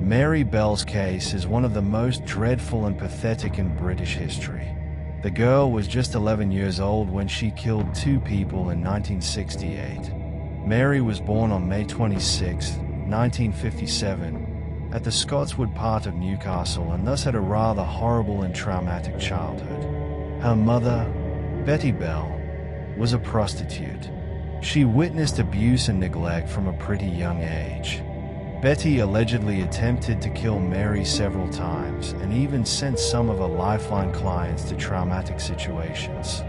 Mary Bell's case is one of the most dreadful and pathetic in British history. The girl was just 11 years old when she killed 2 people in 1968. Mary was born on May 26, 1957, at the Scotswood part of Newcastle, and thus had a rather horrible and traumatic childhood. Her mother, Betty Bell, was a prostitute. She witnessed abuse and neglect from a pretty young age. Betty allegedly attempted to kill Mary several times and even sent some of her lifeline clients to traumatic situations.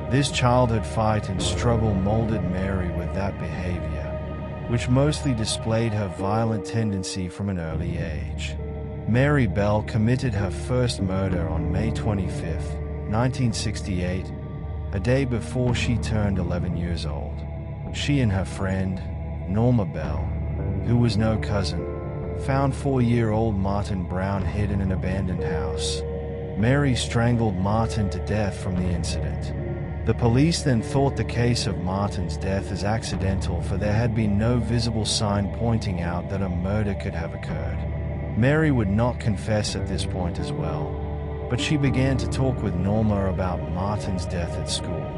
This childhood fight and struggle molded Mary with that behavior, which mostly displayed her violent tendency from an early age. Mary Bell committed her first murder on May 25, 1968, a day before she turned 11 years old. She and her friend, Norma Bell, who was no cousin, found 4-year-old Martin Brown hid in an abandoned house. Mary strangled Martin to death from the incident. The police then thought the case of Martin's death as accidental, for there had been no visible sign pointing out that a murder could have occurred. Mary would not confess at this point as well, but she began to talk with Norma about Martin's death at school.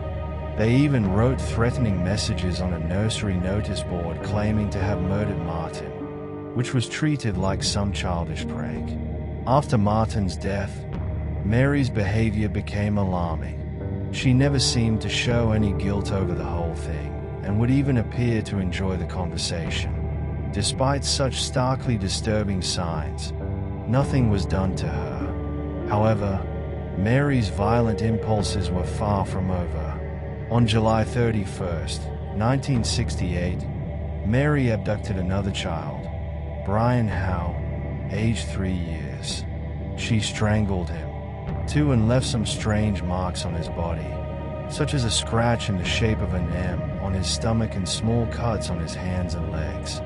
They even wrote threatening messages on a nursery notice board claiming to have murdered Martin, which was treated like some childish prank. After Martin's death, Mary's behavior became alarming. She never seemed to show any guilt over the whole thing, and would even appear to enjoy the conversation. Despite such starkly disturbing signs, nothing was done to her. However, Mary's violent impulses were far from over. On July 31, 1968, Mary abducted another child, Brian Howe, aged 3 years. She strangled him, too, and left some strange marks on his body, such as a scratch in the shape of an M on his stomach and small cuts on his hands and legs.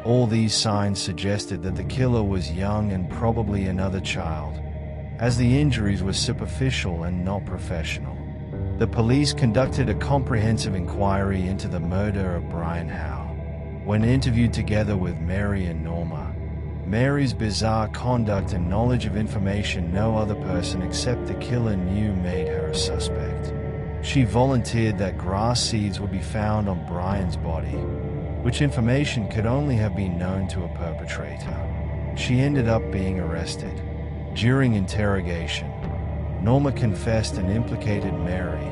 All these signs suggested that the killer was young and probably another child, as the injuries were superficial and not professional. The police conducted a comprehensive inquiry into the murder of Brian Howe. When interviewed together with Mary and Norma, Mary's bizarre conduct and knowledge of information no other person except the killer knew made her a suspect. She volunteered that grass seeds would be found on Brian's body, which information could only have been known to a perpetrator. She ended up being arrested. During interrogation, Norma confessed and implicated Mary,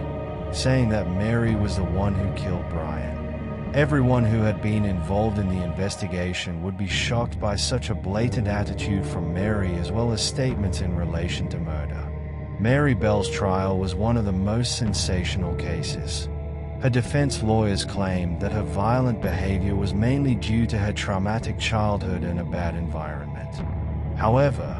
saying that Mary was the one who killed Brian. Everyone who had been involved in the investigation would be shocked by such a blatant attitude from Mary, as well as statements in relation to murder. Mary Bell's trial was one of the most sensational cases. Her defense lawyers claimed that her violent behavior was mainly due to her traumatic childhood and a bad environment. However,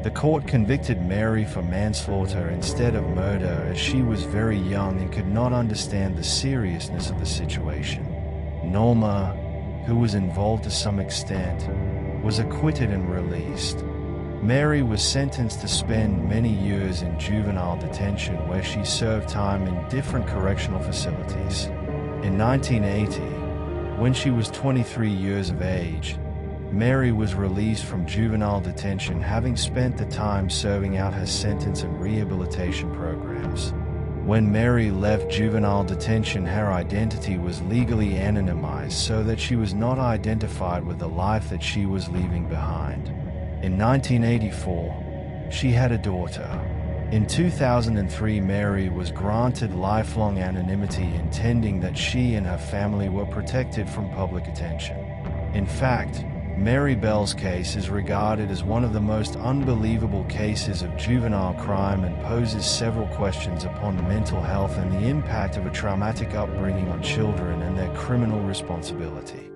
the court convicted Mary for manslaughter instead of murder, as she was very young and could not understand the seriousness of the situation. Norma, who was involved to some extent, was acquitted and released. Mary was sentenced to spend many years in juvenile detention, where she served time in different correctional facilities. In 1980, when she was 23 years of age, Mary was released from juvenile detention, having spent the time serving out her sentence in rehabilitation programs. When Mary left juvenile detention, her identity was legally anonymized so that she was not identified with the life that she was leaving behind. In 1984, she had a daughter. In 2003, Mary was granted lifelong anonymity, intending that she and her family were protected from public attention. In fact, Mary Bell's case is regarded as one of the most unbelievable cases of juvenile crime and poses several questions upon mental health and the impact of a traumatic upbringing on children and their criminal responsibility.